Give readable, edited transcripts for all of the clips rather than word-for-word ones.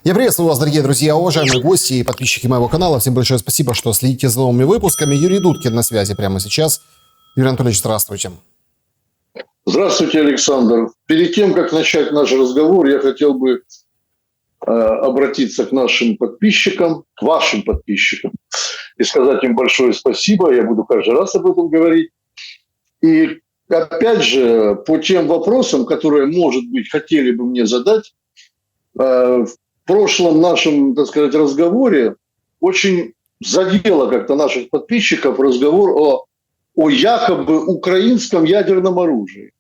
Я приветствую вас, дорогие друзья, уважаемые гости и подписчики моего канала. Всем большое спасибо, что следите за новыми выпусками. Юрий Дудкин на связи прямо сейчас. Юрий Анатольевич, здравствуйте. Здравствуйте, Александр. Перед тем, как начать наш разговор, я хотел бы обратиться к нашим подписчикам, к вашим подписчикам, и сказать им большое спасибо. Я буду каждый раз об этом говорить. И опять же, по тем вопросам, которые, может быть, хотели бы мне задать, в прошлом нашем, так сказать, разговоре очень задело как-то наших подписчиков разговор о якобы украинском ядерном оружии.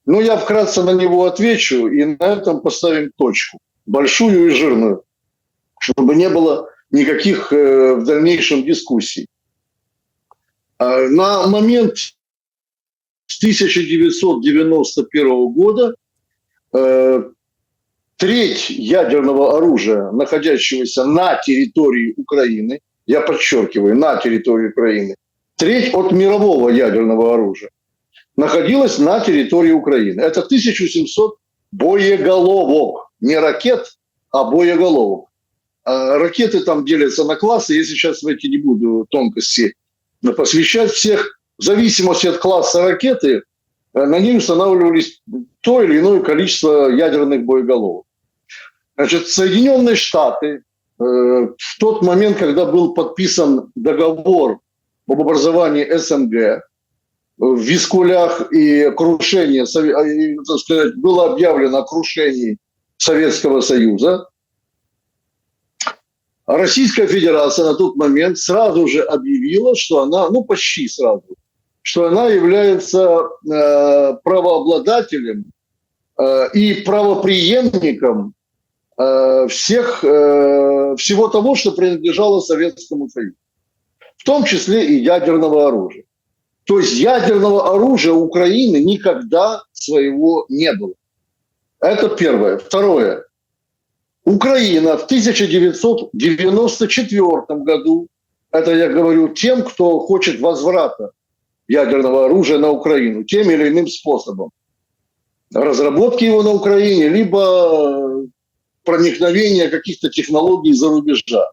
Но я вкратце на него отвечу, и на этом поставим точку, большую и жирную, чтобы не было никаких в дальнейшем дискуссий. На момент 1991 года треть ядерного оружия, находящегося на территории Украины, я подчеркиваю, на территории Украины, треть от мирового ядерного оружия находилась на территории Украины. Это 1700 боеголовок. Не ракет, а боеголовок. Ракеты там делятся на классы. Я сейчас в эти не буду тонкости посвящать всех. В зависимости от класса ракеты на ней устанавливались то или иное количество ядерных боеголовок. Значит, Соединенные Штаты в тот момент, когда был подписан договор об образовании СНГ, в Вискулях и крушении, так сказать, было объявлено о крушении Советского Союза, Российская Федерация на тот момент сразу же объявила, что она, почти сразу, что она является правообладателем и правопреемником всего того, что принадлежало Советскому Союзу, в том числе и ядерного оружия. То есть ядерного оружия у Украины никогда своего не было. Это первое. Второе. Украина в 1994 году, это я говорю тем, кто хочет возврата ядерного оружия на Украину, тем или иным способом. Разработки его на Украине, либо проникновения каких-то технологий из-за рубежа.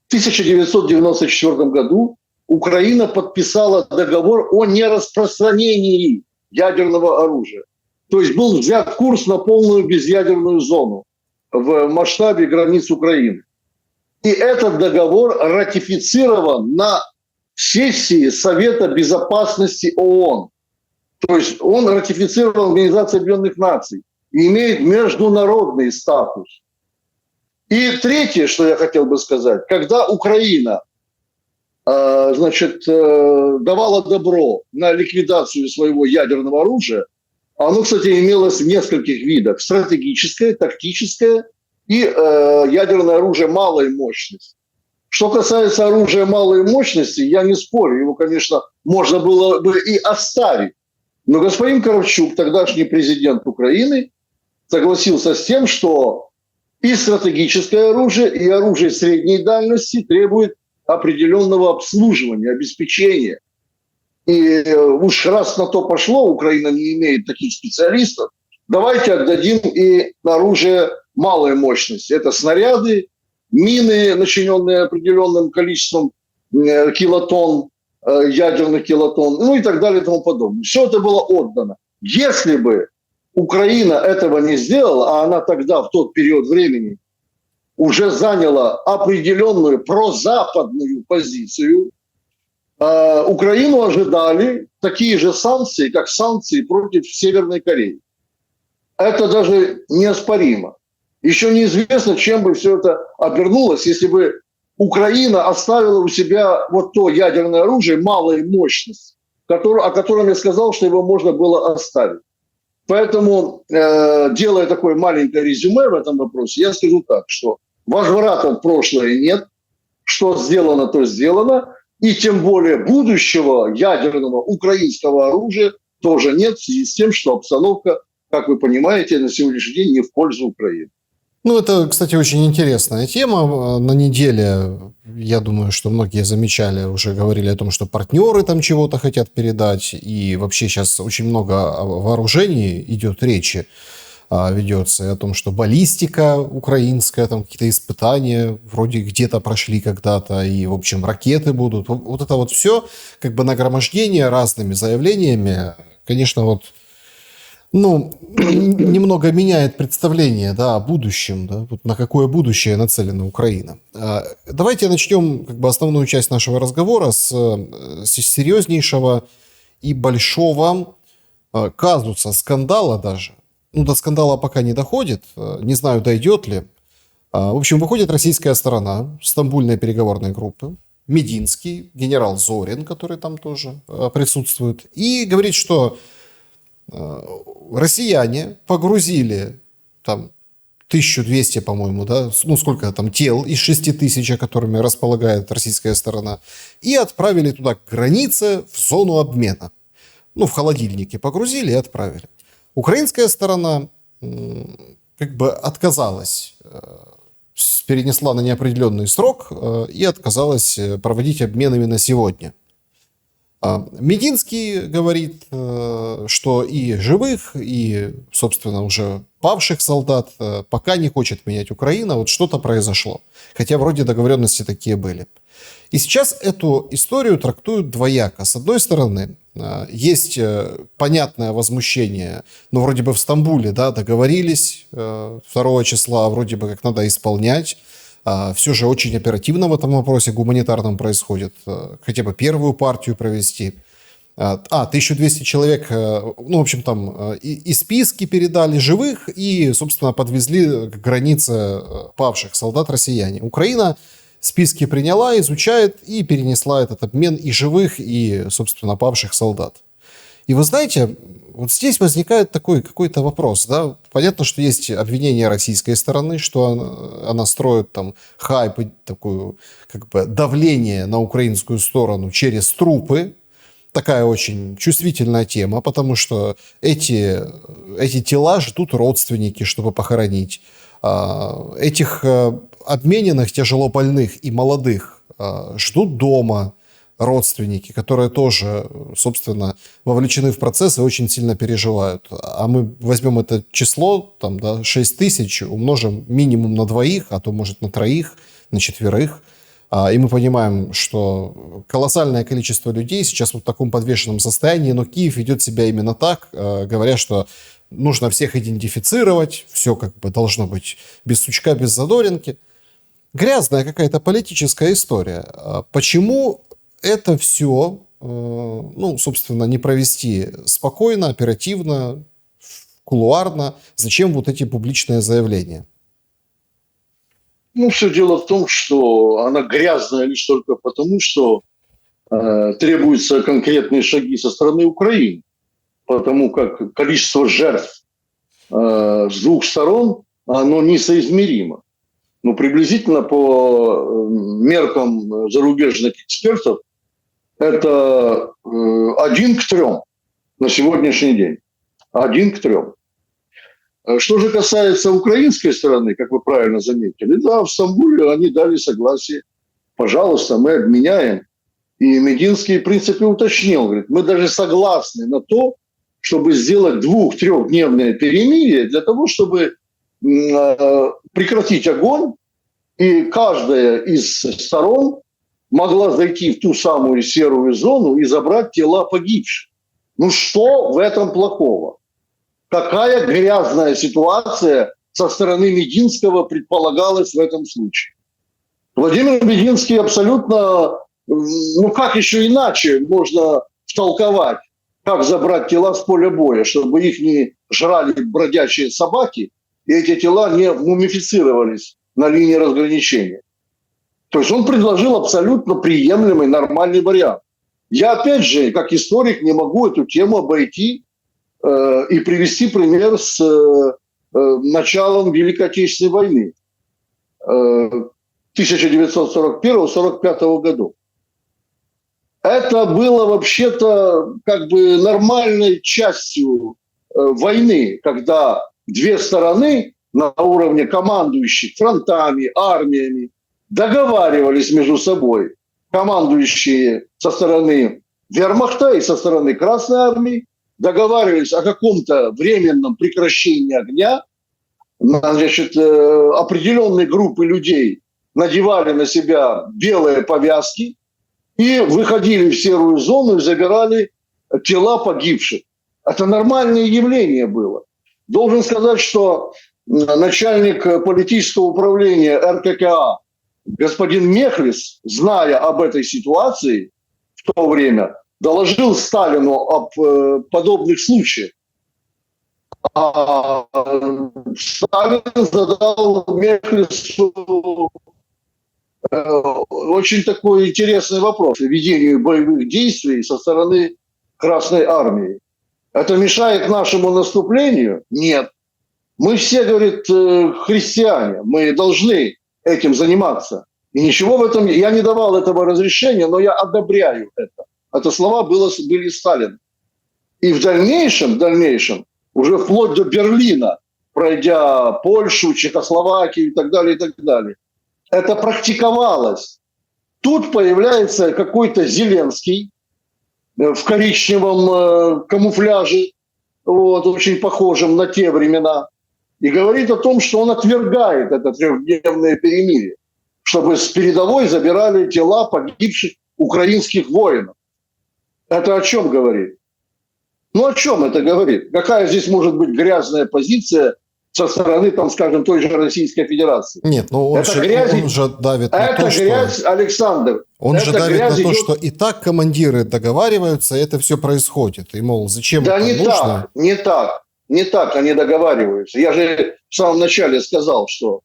В 1994 году Украина подписала договор о нераспространении ядерного оружия. То есть был взят курс на полную безъядерную зону в масштабе границ Украины. И этот договор ратифицирован на сессии Совета Безопасности ООН. То есть он ратифицирован Организацией Объединенных Наций и имеет международный статус. И третье, что я хотел бы сказать, когда Украина давала добро на ликвидацию своего ядерного оружия, оно, кстати, имелось в нескольких видах: стратегическое, тактическое и ядерное оружие малой мощности. Что касается оружия малой мощности, я не спорю, его, конечно, можно было бы и оставить. Но господин Кравчук, тогдашний президент Украины, согласился с тем, что и стратегическое оружие, и оружие средней дальности требует определенного обслуживания, обеспечения. И уж раз на то пошло, Украина не имеет таких специалистов, давайте отдадим и оружие малой мощности. Это снаряды, мины, начиненные определенным количеством килотонн, ядерных килотонн, и так далее и тому подобное. Все это было отдано. Если бы Украина этого не сделала, а она тогда в тот период времени уже заняла определенную прозападную позицию, Украину ожидали такие же санкции, как санкции против Северной Кореи. Это даже неоспоримо. Еще неизвестно, чем бы все это обернулось, если бы Украина оставила у себя вот то ядерное оружие малой мощности, о котором я сказал, что его можно было оставить. Поэтому, делая такое маленькое резюме в этом вопросе, я скажу так, что возврата в прошлое нет, что сделано, то сделано, и тем более будущего ядерного украинского оружия тоже нет, в связи с тем, что обстановка, как вы понимаете, на сегодняшний день не в пользу Украины. Это, кстати, очень интересная тема. На неделе, я думаю, что многие замечали, уже говорили о том, что партнеры там чего-то хотят передать. И вообще сейчас очень много о вооружении идет речи. ведется, и о том, что баллистика украинская, там какие-то испытания вроде где-то прошли когда-то, и, в общем, ракеты будут. Вот это вот все, как бы нагромождение разными заявлениями, конечно, вот, ну, немного меняет представление, да, о будущем, да, вот на какое будущее нацелена Украина. Давайте начнем как бы основную часть нашего разговора с серьезнейшего и большого казуса, скандала даже. Ну, до скандала пока не доходит, не знаю, дойдет ли. В общем, выходит российская сторона стамбульной переговорной группы, Мединский, генерал Зорин, который там тоже присутствует, и говорит, что россияне погрузили там 1200, по-моему, да, ну сколько там тел из 6000, которыми располагает российская сторона, и отправили туда к границе в зону обмена. Ну, в холодильнике погрузили и отправили. Украинская сторона как бы отказалась, перенесла на неопределенный срок и отказалась проводить обмен именно сегодня. Мединский говорит, что и живых, и, собственно, уже павших солдат пока не хочет менять Украина. Вот что-то произошло. Хотя вроде договоренности такие были. И сейчас эту историю трактуют двояко. С одной стороны, есть понятное возмущение, ну, вроде бы в Стамбуле, да, договорились 2 числа, вроде бы как надо исполнять. Все же очень оперативно в этом вопросе гуманитарном происходит. Хотя бы первую партию провести. 1200 человек, ну, в общем, там и списки передали живых, и, собственно, подвезли к границе павших солдат россияне. Украина списки приняла, изучает и перенесла этот обмен и живых, и, собственно, павших солдат. И вы знаете, вот здесь возникает такой какой-то вопрос, да? Понятно, что есть обвинения российской стороны, что она строит там хайп, такое как бы давление на украинскую сторону через трупы. Такая очень чувствительная тема, потому что эти тела ждут родственники, чтобы похоронить. Этих обмененных тяжело больных и молодых ждут дома родственники, которые тоже, собственно, вовлечены в процесс и очень сильно переживают. А мы возьмем это число, там, да, 6000, умножим минимум на 2, а то, может, на 3, на 4. И мы понимаем, что колоссальное количество людей сейчас в таком подвешенном состоянии, но Киев ведет себя именно так, говоря, что нужно всех идентифицировать, все как бы должно быть без сучка, без задоринки. Грязная какая-то политическая история. Почему это все, ну, собственно, не провести спокойно, оперативно, кулуарно? Зачем вот эти публичные заявления? Ну, все дело в том, что она грязная лишь только потому, что требуются конкретные шаги со стороны Украины, потому как количество жертв с 2 сторон, оно несоизмеримо. Ну, приблизительно по меркам зарубежных экспертов, это 1 к 3 на сегодняшний день. 1 к 3. Что же касается украинской стороны, как вы правильно заметили, да, в Стамбуле они дали согласие. Пожалуйста, мы обменяем. И Мединский, в принципе, уточнил, говорит, мы даже согласны на то, чтобы сделать 2-3-дневное перемирие для того, чтобы прекратить огонь, и каждая из сторон могла зайти в ту самую серую зону и забрать тела погибших. Ну что в этом плохого? Какая грязная ситуация со стороны Мединского предполагалась в этом случае? Владимир Мединский абсолютно, ну как еще иначе можно втолковать, как забрать тела с поля боя, чтобы их не жрали бродячие собаки, и эти тела не мумифицировались на линии разграничения. То есть он предложил абсолютно приемлемый, нормальный вариант. Я, опять же, как историк, не могу эту тему обойти и привести пример с началом Великой Отечественной войны 1941-1945 годов. Это было вообще-то как бы нормальной частью войны, когда 2 стороны на уровне командующих фронтами, армиями договаривались между собой, командующие со стороны вермахта и со стороны Красной армии, договаривались о каком-то временном прекращении огня, значит, определенные группы людей надевали на себя белые повязки и выходили в серую зону и забирали тела погибших. Это нормальное явление было. Должен сказать, что начальник политического управления РККА господин Мехлис, зная об этой ситуации в то время, доложил Сталину об подобных случаях. А Сталин задал Мехлису очень такой интересный вопрос о ведении боевых действий со стороны Красной Армии. Это мешает нашему наступлению? Нет. Мы все, говорит, христиане, мы должны этим заниматься. И ничего в этом... Я не давал этого разрешения, но я одобряю это. Это слова были Сталина. И в дальнейшем, уже вплоть до Берлина, пройдя Польшу, Чехословакию и так далее, это практиковалось. Тут появляется какой-то Зеленский в коричневом камуфляже, вот, очень похожем на те времена, и говорит о том, что он отвергает это трехдневное перемирие, чтобы с передовой забирали тела погибших украинских воинов. Это о чем говорит? Ну, о чем это говорит? Какая здесь может быть грязная позиция со стороны, там, скажем, той же Российской Федерации? Нет, ну он же давит на то, грязь, что... Александр. Он же давит на то, идет... что и так командиры договариваются, и это все происходит. И, мол, зачем да это нужно? Не так они договариваются. Я же в самом начале сказал, что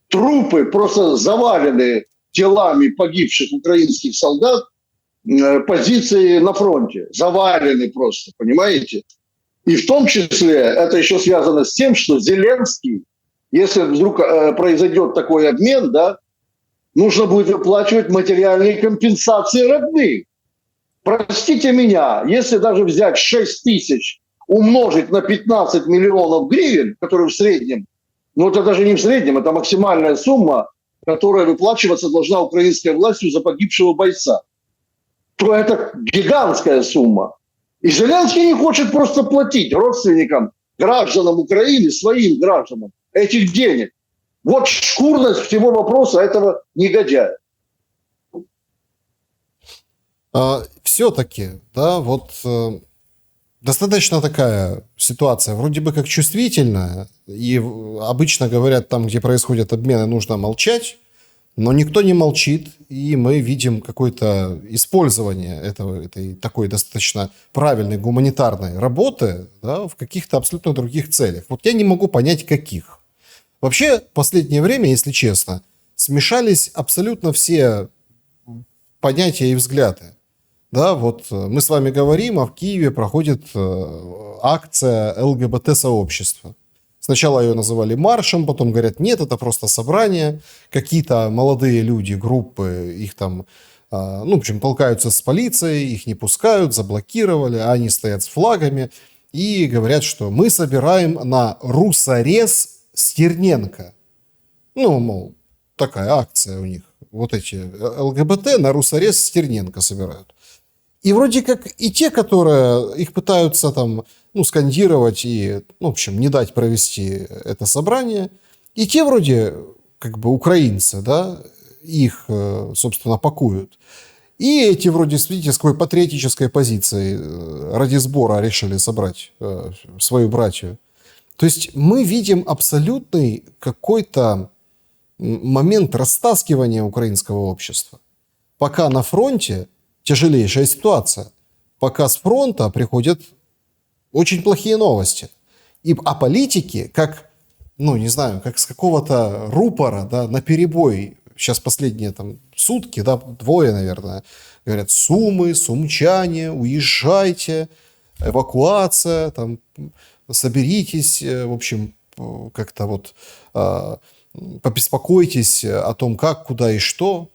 трупы просто завалены телами погибших украинских солдат, позиции на фронте. Завалены просто, понимаете? И в том числе это еще связано с тем, что Зеленский, если вдруг произойдет такой обмен, да, нужно будет выплачивать материальные компенсации родным. Простите меня, если даже взять 6 тысяч, умножить на 15 миллионов гривен, которые в среднем, ну это даже не в среднем, это максимальная сумма, которая выплачиваться должна украинской властью за погибшего бойца, то это гигантская сумма. И Зеленский не хочет просто платить родственникам, гражданам Украины, своим гражданам этих денег. Вот шкурность всего вопроса этого негодяя. Все-таки, да, вот достаточно такая ситуация, вроде бы как чувствительная, и обычно говорят, там, где происходят обмены, нужно молчать, но никто не молчит, и мы видим какое-то использование этой такой достаточно правильной гуманитарной работы, да, в каких-то абсолютно других целях. Вот я не могу понять, каких. Вообще, в последнее время, если честно, смешались абсолютно все понятия и взгляды. Да, вот мы с вами говорим, а в Киеве проходит акция ЛГБТ-сообщества. Сначала ее называли маршем, потом говорят, нет, это просто собрание. Какие-то молодые люди, группы, их там, ну, в общем, толкаются с полицией, их не пускают, заблокировали, а они стоят с флагами и говорят, что мы собираем на русорез Стерненко. Ну, мол, такая акция у них. Вот эти ЛГБТ на русорез Стерненко собирают. И вроде как и те, которые их пытаются там, ну, скандировать и, ну, в общем, не дать провести это собрание, и те вроде как бы украинцы, да, их, собственно, пакуют. И эти вроде, видите, с какой патриотической позицией ради сбора решили собрать свою братью. То есть мы видим абсолютный какой-то момент растаскивания украинского общества. Пока на фронте тяжелейшая ситуация. Пока с фронта приходят очень плохие новости. А политики, как, ну, не знаю, как с какого-то рупора, да, наперебой, сейчас последние там сутки, да, 2, наверное, говорят, Сумы, сумчане, уезжайте, эвакуация, там, соберитесь, в общем, как-то вот побеспокойтесь о том, как, куда и что.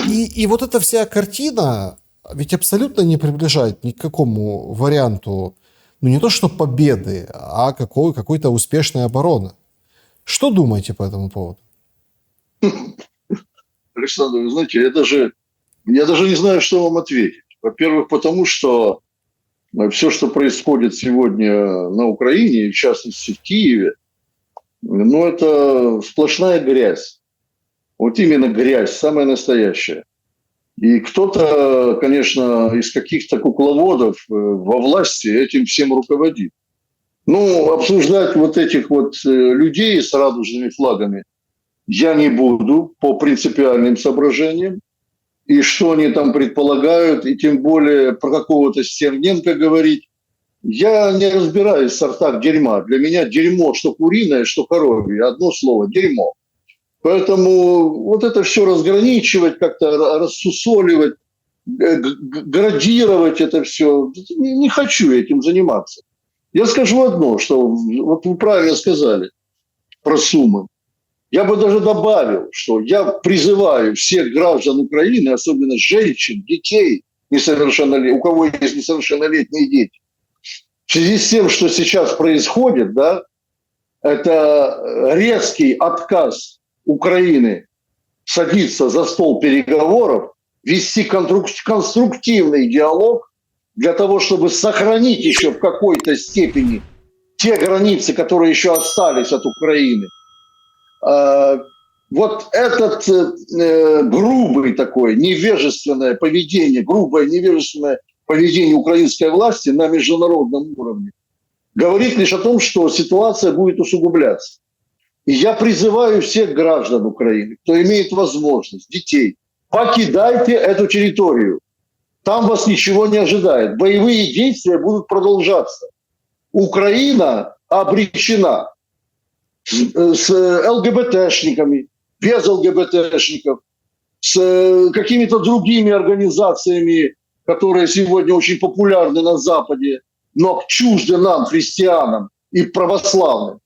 И вот эта вся картина ведь абсолютно не приближает ни к какому варианту, ну не то что победы, а какой-то успешной обороны. Что думаете по этому поводу? Александр, вы знаете, я даже не знаю, что вам ответить. Во-первых, потому что все, что происходит сегодня на Украине, в частности в Киеве, ну, это сплошная грязь. Вот именно грязь, самая настоящая. И кто-то, конечно, из каких-то кукловодов во власти этим всем руководит. Ну, обсуждать вот этих вот людей с радужными флагами я не буду по принципиальным соображениям. И что они там предполагают, и тем более про какого-то Стерненко говорить. Я не разбираюсь в сортах дерьма. Для меня дерьмо, что куриное, что коровье. Одно слово – дерьмо. Поэтому вот это все разграничивать, как-то рассусоливать, градировать это все. Не хочу этим заниматься. Я скажу одно, что вот вы правильно сказали про суммы. Я бы даже добавил, что я призываю всех граждан Украины, особенно женщин, детей, несовершеннолетних, у кого есть несовершеннолетние дети, в связи с тем, что сейчас происходит, да, это резкий отказ Украины садиться за стол переговоров, вести конструктивный диалог для того, чтобы сохранить еще в какой-то степени те границы, которые еще остались от Украины. Вот этот грубый такое невежественное поведение, грубое невежественное поведение украинской власти на международном уровне говорит лишь о том, что ситуация будет усугубляться. И я призываю всех граждан Украины, кто имеет возможность, детей, покидайте эту территорию. Там вас ничего не ожидает. Боевые действия будут продолжаться. Украина обречена с ЛГБТшниками, без ЛГБТшников, с какими-то другими организациями, которые сегодня очень популярны на Западе, но чужды нам, христианам и православным.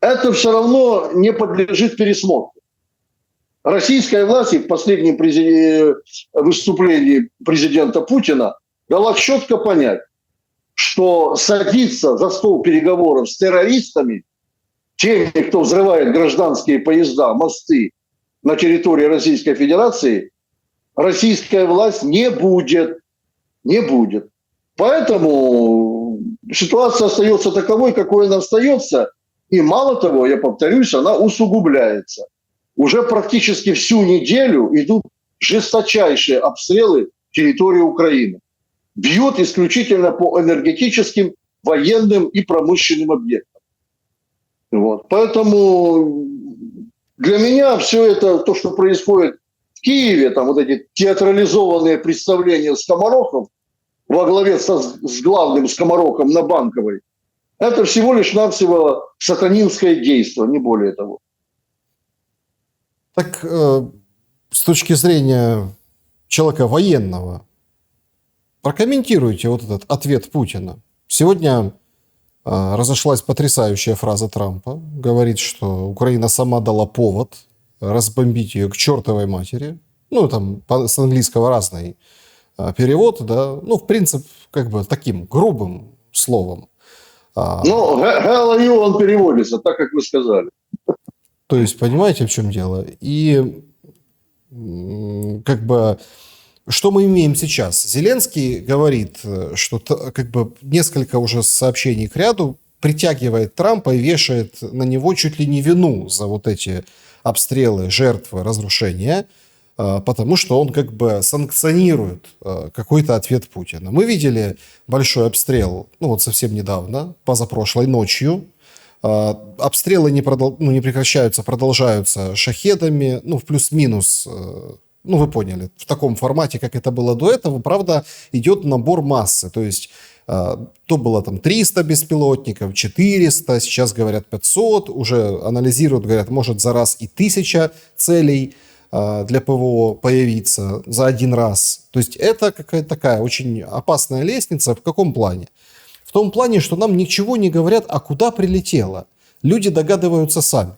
Это все равно не подлежит пересмотру. Российская власть в последнем выступлении президента Путина дала четко понять, что садиться за стол переговоров с террористами, теми, кто взрывает гражданские поезда, мосты на территории Российской Федерации, российская власть не будет. Не будет. Поэтому ситуация остается таковой, какой она остается. И мало того, я повторюсь, она усугубляется. Уже практически всю неделю идут жесточайшие обстрелы территории Украины. Бьют исключительно по энергетическим, военным и промышленным объектам. Вот. Поэтому для меня все это, то, что происходит в Киеве, там вот эти театрализованные представления скоморохов во главе с главным скоморохом на Банковой, это всего лишь навсего сатанинское действие, не более того. Так, с точки зрения человека военного, прокомментируйте вот этот ответ Путина. Сегодня разошлась потрясающая фраза Трампа. Говорит, что Украина сама дала повод разбомбить ее к чертовой матери. Ну, там с английского разный перевод, да. Ну, в принципе, как бы таким грубым словом. Ну, hell you, он переводится, так, как вы сказали. То есть, понимаете, в чем дело? И как бы, что мы имеем сейчас? Зеленский говорит, что как бы несколько уже сообщений к ряду притягивает Трампа и вешает на него чуть ли не вину за вот эти обстрелы, жертвы, разрушения, потому что он как бы санкционирует какой-то ответ Путина. Мы видели большой обстрел, ну вот совсем недавно, позапрошлой ночью. Обстрелы не прекращаются, продолжаются шахедами, ну, в плюс-минус, ну, вы поняли, в таком формате, как это было до этого, правда, идет набор массы, то есть то было там 300 беспилотников, 400, сейчас говорят 500, уже анализируют, говорят, может за раз и 1000 целей для ПВО появиться за один раз. То есть это какая-то такая очень опасная лестница. В каком плане? В том плане, что нам ничего не говорят, а куда прилетело. Люди догадываются сами.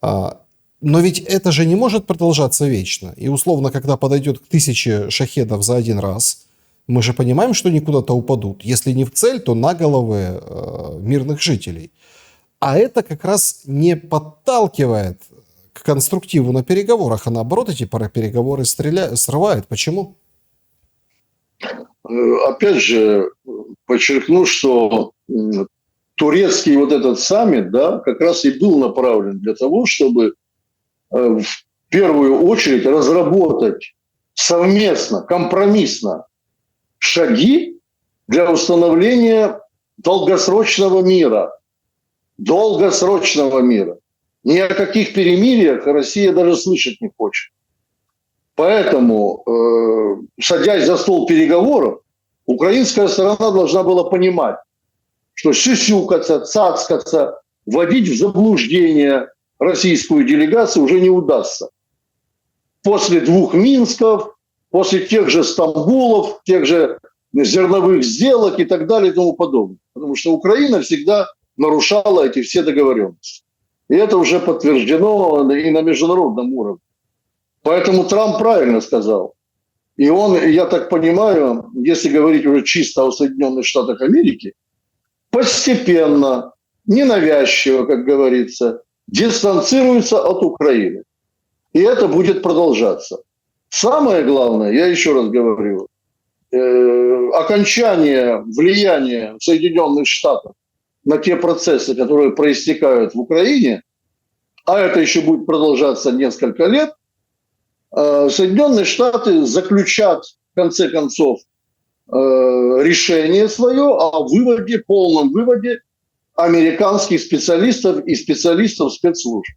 Но ведь это же не может продолжаться вечно. И условно, когда подойдет к 1000 шахедов за один раз, мы же понимаем, что они куда-то упадут. Если не в цель, то на головы мирных жителей. А это как раз не подталкивает к конструктиву на переговорах, а наоборот эти переговоры срывает. Почему? опять же, подчеркну, что турецкий вот этот саммит, да, как раз и был направлен для того, чтобы в первую очередь разработать совместно, компромиссно шаги для установления долгосрочного мира. Долгосрочного мира. Ни о каких перемириях Россия даже слышать не хочет. Поэтому, садясь за стол переговоров, украинская сторона должна была понимать, что сюсюкаться, цацкаться, вводить в заблуждение российскую делегацию уже не удастся. После 2 Минсков, после тех же Стамбулов, тех же зерновых сделок и так далее и тому подобное. Потому что Украина всегда нарушала эти все договоренности. И это уже подтверждено и на международном уровне. Поэтому Трамп правильно сказал. И он, я так понимаю, если говорить уже чисто о Соединенных Штатах Америки, постепенно, ненавязчиво, как говорится, дистанцируется от Украины. И это будет продолжаться. Самое главное, я еще раз говорю, окончание влияния Соединенных Штатов на те процессы, которые проистекают в Украине, а это еще будет продолжаться несколько лет, Соединенные Штаты заключат, в конце концов, решение свое о выводе, полном выводе американских специалистов и специалистов спецслужб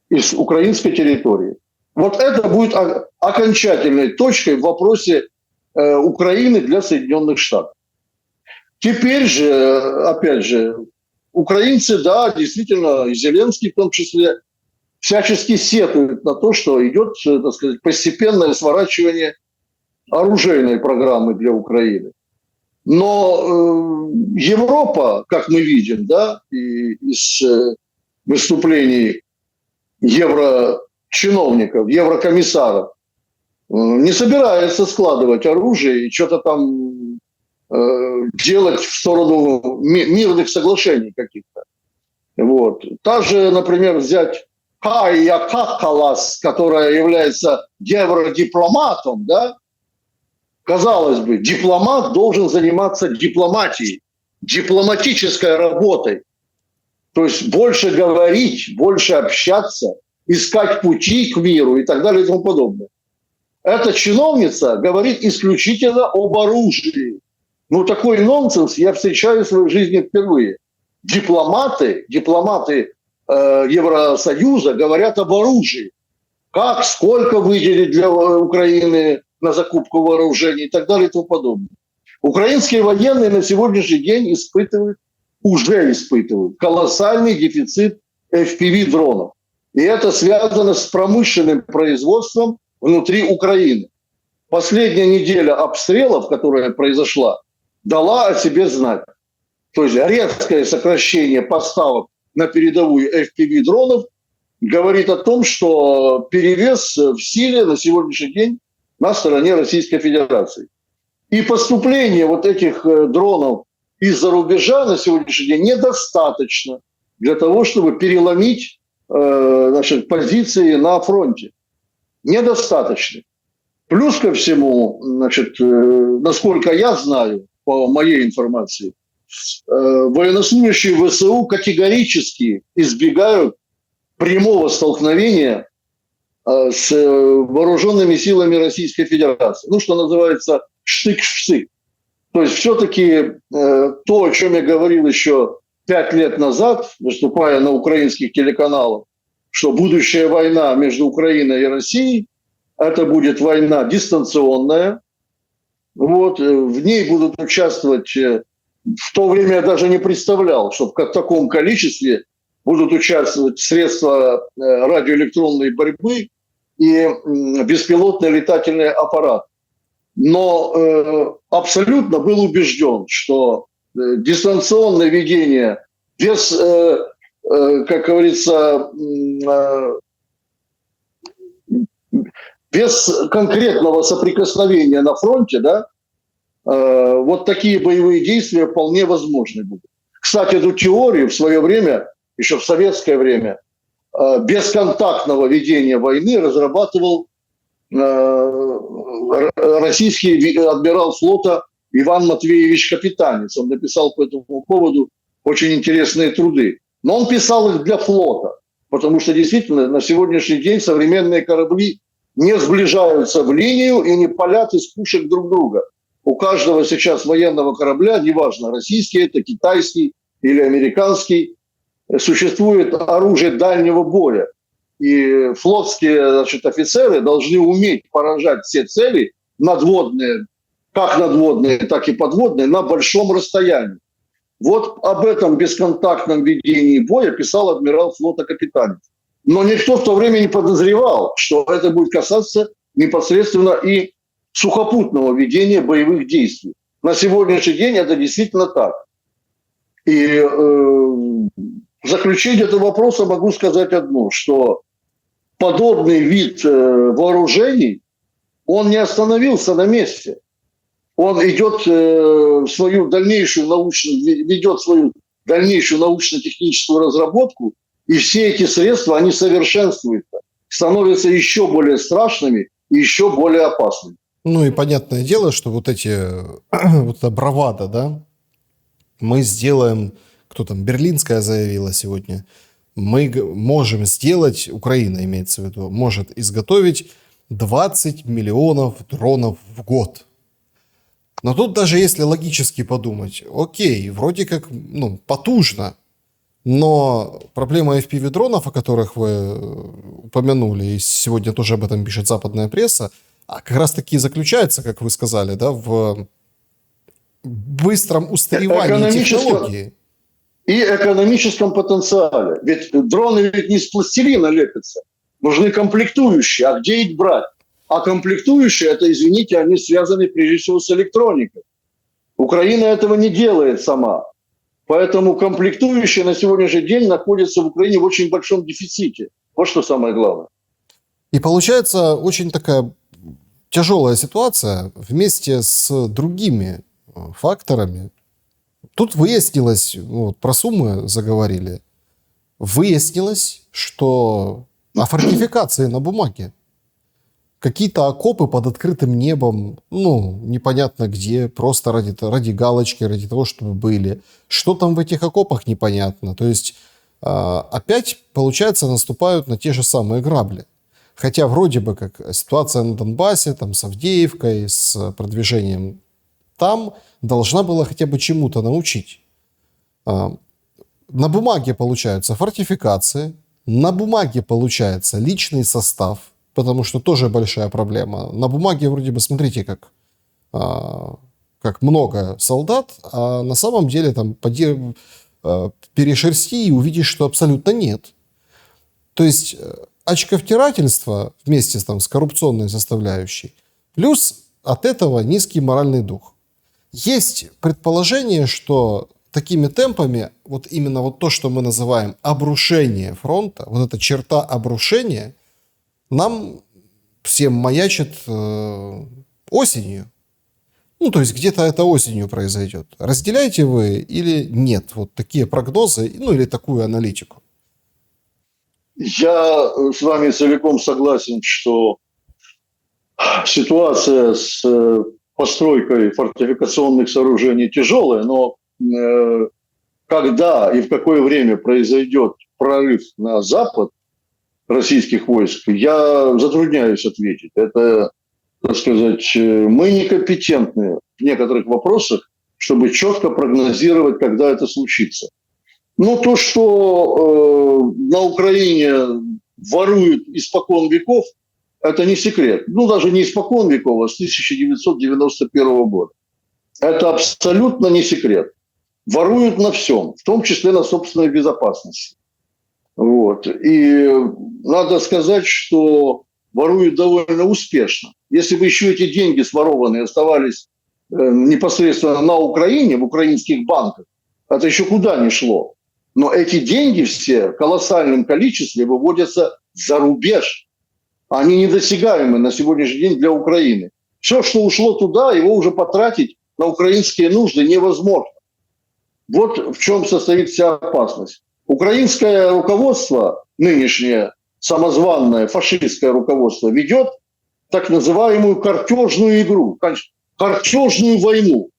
из украинской территории. Вот это будет окончательной точкой в вопросе Украины для Соединенных Штатов. Теперь же, опять же, украинцы, да, действительно, и Зеленский в том числе, всячески сетуют на то, что идет, так сказать, постепенное сворачивание оружейной программы для Украины. Но Европа, как мы видим, да, и из выступлений еврочиновников, еврокомиссаров, не собирается складывать оружие и что-то там делать в сторону мирных соглашений каких-то. Вот. Та же, например, взять Кая Каллас, которая является евродипломатом, да? Казалось бы, дипломат должен заниматься дипломатией, дипломатической работой. То есть больше говорить, больше общаться, искать пути к миру и так далее и тому подобное. Эта чиновница говорит исключительно об оружии. Ну, такой нонсенс я встречаю в своей жизни впервые. Дипломаты Евросоюза говорят об оружии. Как, сколько выделить для Украины на закупку вооружений и так далее и тому подобное. Украинские военные на сегодняшний день уже испытывают колоссальный дефицит FPV-дронов. И это связано с промышленным производством внутри Украины. Последняя неделя обстрелов, которая произошла, дала о себе знать. То есть резкое сокращение поставок на передовую FPV-дронов говорит о том, что перевес в силе на сегодняшний день на стороне Российской Федерации. И поступление вот этих дронов из-за рубежа на сегодняшний день недостаточно для того, чтобы переломить наши позиции на фронте. Недостаточно. Плюс ко всему, значит, насколько я знаю, по моей информации, военнослужащие ВСУ категорически избегают прямого столкновения с вооруженными силами Российской Федерации. Ну, что называется, штык в штык. То есть все-таки то, о чем я говорил еще 5 лет назад, выступая на украинских телеканалах, что будущая война между Украиной и Россией, это будет война дистанционная. Вот, в ней будут участвовать, в то время я даже не представлял, что в таком количестве будут участвовать средства радиоэлектронной борьбы и беспилотные летательные аппараты. Но абсолютно был убежден, что дистанционное ведение без, как говорится, без конкретного соприкосновения на фронте, да, вот такие боевые действия вполне возможны будут. Кстати, эту теорию в свое время, еще в советское время, бесконтактного ведения войны разрабатывал российский адмирал флота Иван Матвеевич Капитанец. Он написал по этому поводу очень интересные труды. Но он писал их для флота, потому что действительно на сегодняшний день современные корабли не сближаются в линию и не палят из пушек друг друга. У каждого сейчас военного корабля, неважно, российский это, китайский или американский, существует оружие дальнего боя. И флотские, значит, офицеры должны уметь поражать все цели надводные, так и подводные, на большом расстоянии. Вот об этом бесконтактном ведении боя писал адмирал флота Капитанец. Но никто в то время не подозревал, что это будет касаться непосредственно и сухопутного ведения боевых действий. На сегодняшний день это действительно так. И в заключение этого вопроса могу сказать одно, что подобный вид вооружений, он не остановился на месте. Он идет ведет свою дальнейшую научно-техническую разработку, и все эти средства, они совершенствуются, становятся еще более страшными и еще более опасными. Ну и понятное дело, что вот эта бравада, да, мы сделаем, кто там, Берлинская заявила сегодня, мы можем сделать, Украина имеется в виду, может изготовить 20 миллионов дронов в год. Но тут даже если логически подумать, окей, вроде как, потужно, но проблема FPV-дронов, о которых вы упомянули, и сегодня тоже об этом пишет западная пресса, как раз таки заключается, как вы сказали, да, в быстром устаревании технологии. И экономическом потенциале. Ведь дроны ведь не из пластилина лепятся. Нужны комплектующие. А где их брать? А комплектующие, это, извините, они связаны прежде всего с электроникой. Украина этого не делает сама. Поэтому комплектующие на сегодняшний день находятся в Украине в очень большом дефиците. Вот что самое главное. И получается очень такая тяжелая ситуация вместе с другими факторами. Тут выяснилось, про суммы заговорили, выяснилось, что о фортификации на бумаге. Какие-то окопы под открытым небом, непонятно где, просто ради галочки, ради того, чтобы были. Что там в этих окопах, непонятно. То есть опять, получается, наступают на те же самые грабли. Хотя вроде бы как ситуация на Донбассе, там с Авдеевкой, с продвижением там должна была хотя бы чему-то научить. На бумаге получаются фортификации, на бумаге получается личный состав, потому что тоже большая проблема. На бумаге вроде бы, смотрите, как много солдат, а на самом деле там перешерсти и увидишь, что абсолютно нет. То есть очковтирательство вместе с коррупционной составляющей, плюс от этого низкий моральный дух. Есть предположение, что такими темпами вот именно вот то, что мы называем обрушение фронта, вот эта черта обрушения, нам всем маячит осенью. То есть где-то это осенью произойдет. Разделяете вы или нет вот такие прогнозы, или такую аналитику? Я с вами целиком согласен, что ситуация с постройкой фортификационных сооружений тяжелая, но когда и в какое время произойдет прорыв на запад российских войск, я затрудняюсь ответить. Это, так сказать, мы некомпетентны в некоторых вопросах, чтобы четко прогнозировать, когда это случится. То, что на Украине воруют испокон веков, это не секрет. Даже не испокон веков, а с 1991 года. Это абсолютно не секрет. Воруют на всем, в том числе на собственной безопасности. Вот. И надо сказать, что воруют довольно успешно. Если бы еще эти деньги сворованные оставались непосредственно на Украине, в украинских банках, это еще куда ни шло. Но эти деньги все в колоссальном количестве выводятся за рубеж. Они недосягаемы на сегодняшний день для Украины. Все, что ушло туда, его уже потратить на украинские нужды невозможно. Вот в чем состоит вся опасность. Украинское руководство, нынешнее самозванное фашистское руководство, ведет так называемую картежную игру, картежную войну.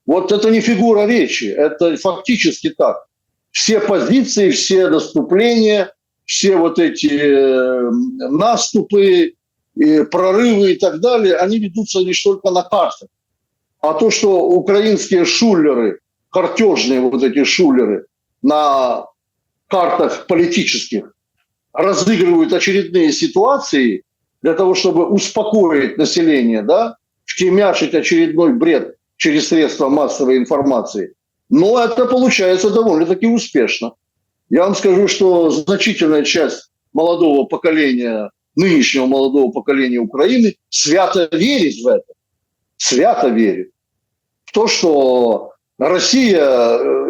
Вот это не фигура речи, это фактически так. Все позиции, все наступления, все вот эти наступы, прорывы и так далее, они ведутся лишь только на картах. А то, что украинские шулеры, картежные вот эти шулеры на картах политических разыгрывают очередные ситуации для того, чтобы успокоить население, да, втемяшить очередной бред через средства массовой информации. Но это получается довольно-таки успешно. Я вам скажу, что значительная часть молодого поколения, нынешнего молодого поколения Украины свято верит в это. Свято верит в то, что Россия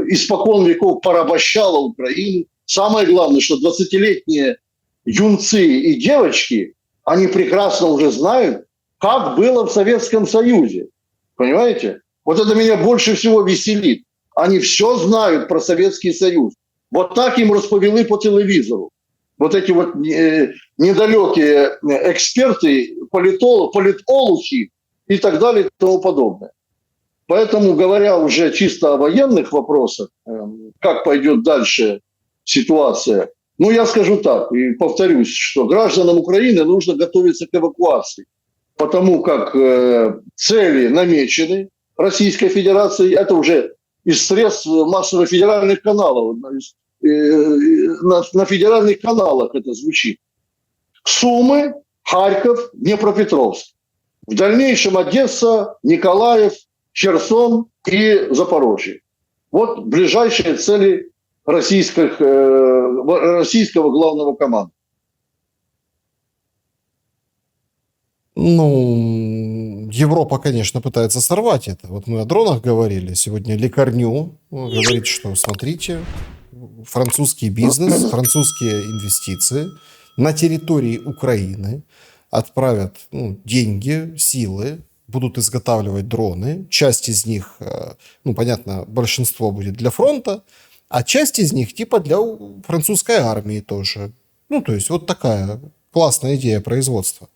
испокон веков порабощала Украину. Самое главное, что 20-летние юнцы и девочки, они прекрасно уже знают, как было в Советском Союзе. Понимаете? Вот это меня больше всего веселит. Они все знают про Советский Союз. Вот так им расповели по телевизору. Вот эти вот недалекие эксперты, политологи и так далее и тому подобное. Поэтому, говоря уже чисто о военных вопросах, как пойдет дальше ситуация, ну, я скажу так и повторюсь, что гражданам Украины нужно готовиться к эвакуации, потому как цели намечены Российской Федерацией, это уже из средств массовых федеральных каналов, на федеральных каналах это звучит. Сумы, Харьков, Днепропетровск. В дальнейшем Одесса, Николаев, Херсон и Запорожье. Вот ближайшие цели российского главного командования. Ну, Европа, конечно, пытается сорвать это. Вот мы о дронах говорили. Сегодня Лекарню говорит, что смотрите, французский бизнес, французские инвестиции на территории Украины отправят деньги, силы, будут изготавливать дроны. Часть из них, понятно, большинство будет для фронта, а часть из них типа для французской армии тоже. То есть вот такая классная идея производства.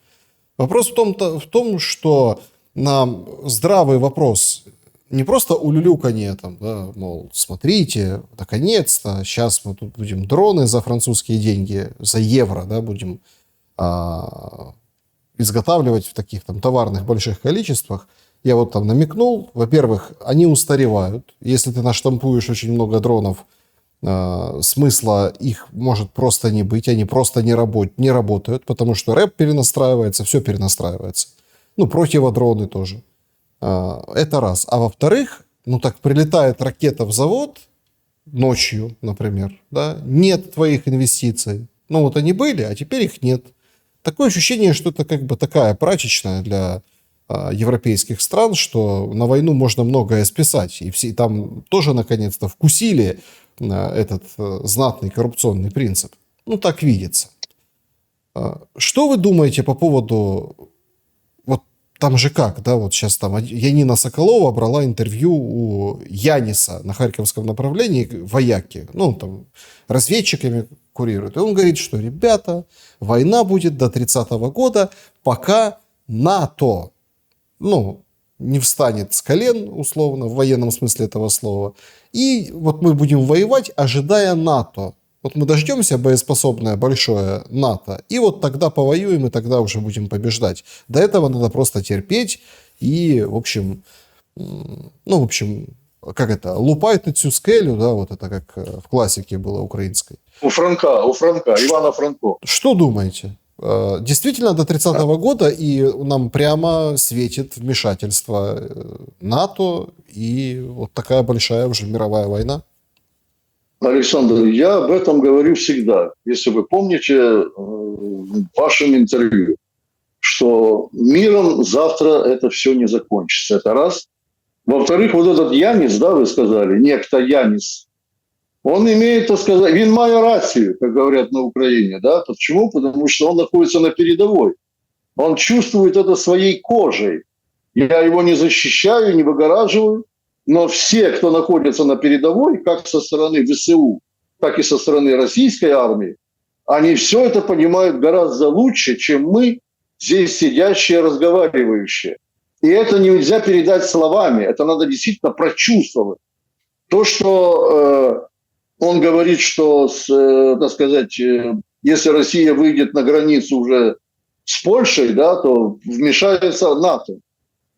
Вопрос в том, что на здравый вопрос, не просто улюлюканье, мол, смотрите, наконец-то, сейчас мы тут будем дроны за французские деньги, за евро, будем изготавливать в таких товарных больших количествах. Я вот там намекнул, во-первых, они устаревают. Если ты наштампуешь очень много дронов, смысла их может просто не быть, они просто не работают, потому что рэп перенастраивается, все перенастраивается. Противодроны тоже. Это раз. А во-вторых, так прилетает ракета в завод ночью, например, нет твоих инвестиций. Вот они были, а теперь их нет. Такое ощущение, что это как бы такая прачечная для европейских стран, что на войну можно многое списать. И все там тоже наконец-то вкусили этот знатный коррупционный принцип. Так видится. Что вы думаете по поводу... Вот там же как, вот сейчас там Янина Соколова брала интервью у Яниса на Харьковском направлении, вояки, там разведчиками курируют. И он говорит, что, ребята, война будет до 30-го года, пока НАТО, не встанет с колен, условно, в военном смысле этого слова. И вот мы будем воевать, ожидая НАТО. Вот мы дождемся боеспособное большое НАТО, и вот тогда повоюем, и тогда уже будем побеждать. До этого надо просто терпеть и, в общем, как это, лупайте цю скелю, вот это как в классике было украинской. У Франка, Ивана Франко. Что думаете? Действительно, до 30-го года и нам прямо светит вмешательство НАТО и вот такая большая уже мировая война? Александр, я об этом говорю всегда. Если вы помните в вашем интервью, что миром завтра это все не закончится. Это раз. Во-вторых, вот этот Янис, вы сказали, некто Янис, он имеет, так сказать, він має рацию, как говорят на Украине. Почему? Потому что он находится на передовой. Он чувствует это своей кожей. Я его не защищаю, не выгораживаю, но все, кто находится на передовой, как со стороны ВСУ, так и со стороны российской армии, они все это понимают гораздо лучше, чем мы здесь сидящие, разговаривающие. И это нельзя передать словами, это надо действительно прочувствовать. То, что он говорит, что, так сказать, если Россия выйдет на границу уже с Польшей, да, то вмешается НАТО.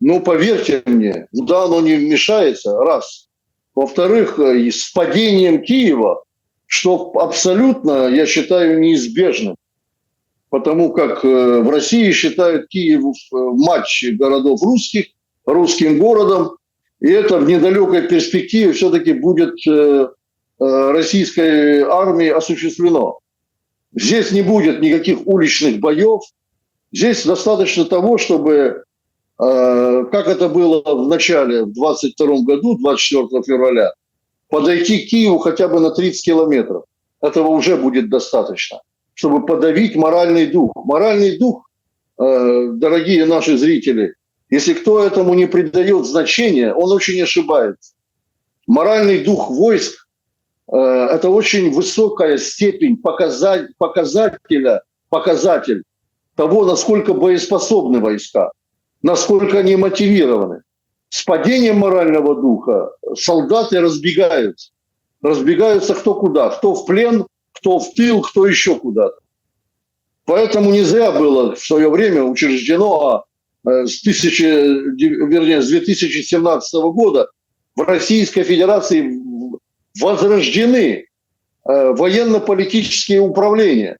Ну, поверьте мне, да, оно не вмешается, раз. Во-вторых, с падением Киева, что абсолютно, я считаю, неизбежным. Потому как в России считают Киев матч городов русских, русским городом. И это в недалекой перспективе все-таки будет российской армии осуществлено. Здесь не будет никаких уличных боев. Здесь достаточно того, чтобы, как это было в начале, в 22 году, 24 февраля, подойти к Киеву хотя бы на 30 километров. Этого уже будет достаточно, чтобы подавить моральный дух. Моральный дух, дорогие наши зрители, если кто этому не придает значения, он очень ошибается. Моральный дух войск – это очень высокая степень показатель того, насколько боеспособны войска, насколько они мотивированы. С падением морального духа солдаты разбегаются. Разбегаются кто куда. Кто в плен, кто в тыл, кто еще куда-то. Поэтому не зря было в свое время учреждено с 2017 года в Российской Федерации возрождены военно-политические управления.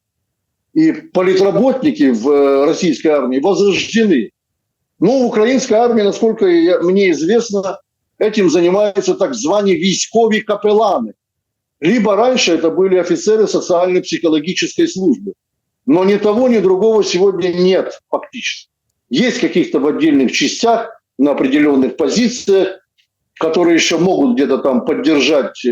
И политработники в российской армии возрождены. Ну, украинская армия, насколько мне известно, этим занимаются так званые військові капелланы. Либо раньше это были офицеры социально-психологической службы. Но ни того, ни другого сегодня нет фактически. Есть каких-то в отдельных частях, на определенных позициях, которые еще могут где-то там поддержать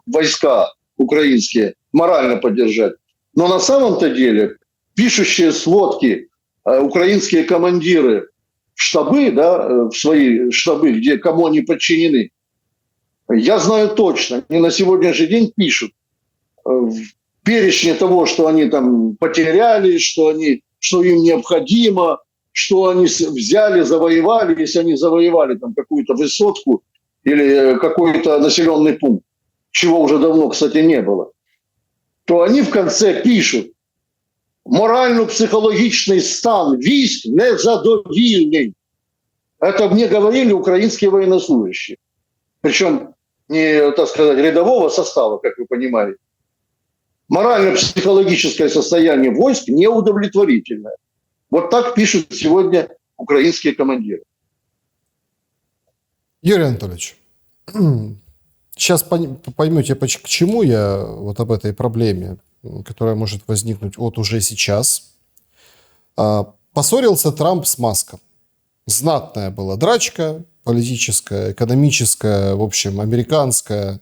войска украинские, морально поддержать. Но на самом-то деле пишущие сводки украинские командиры в штабы, да, в свои штабы, где кому они подчинены, я знаю точно, они на сегодняшний день пишут в перечне того, что они там потеряли, что им необходимо, что они взяли, завоевали, если они завоевали там какую-то высотку или какой-то населенный пункт, чего уже давно, кстати, не было, то они в конце пишут: морально-психологічний стан військ незадовільний. Это мне говорили украинские военнослужащие. Причем не, так сказать, рядового состава, как вы понимаете. Морально-психологическое состояние войск неудовлетворительное. Вот так пишут сегодня украинские командиры. Юрий Анатольевич, сейчас поймете, к чему я вот об этой проблеме, которая может возникнуть вот уже сейчас. Поссорился Трамп с Маском. Знатная была драчка политическая, экономическая, в общем, американская,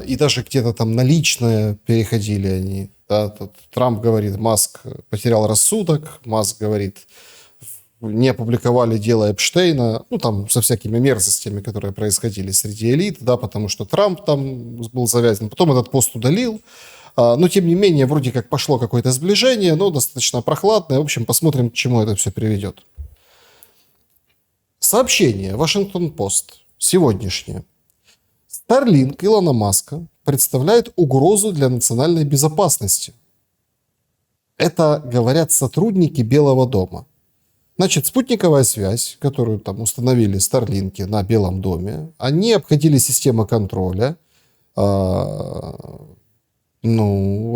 и даже где-то там на личное переходили они. Да? Тут Трамп говорит, Маск потерял рассудок, Маск говорит, не опубликовали дело Эпштейна, ну, там, со всякими мерзостями, которые происходили среди элит, да, потому что Трамп там был завязан, потом этот пост удалил, но, тем не менее, вроде как пошло какое-то сближение, но достаточно прохладное, в общем, посмотрим, к чему это все приведет. Сообщение Вашингтон-Пост сегодняшнее. Starlink Илона Маска представляет угрозу для национальной безопасности. Это говорят сотрудники Белого дома. Значит, спутниковая связь, которую там установили Старлинки на Белом доме, они обходили систему контроля, в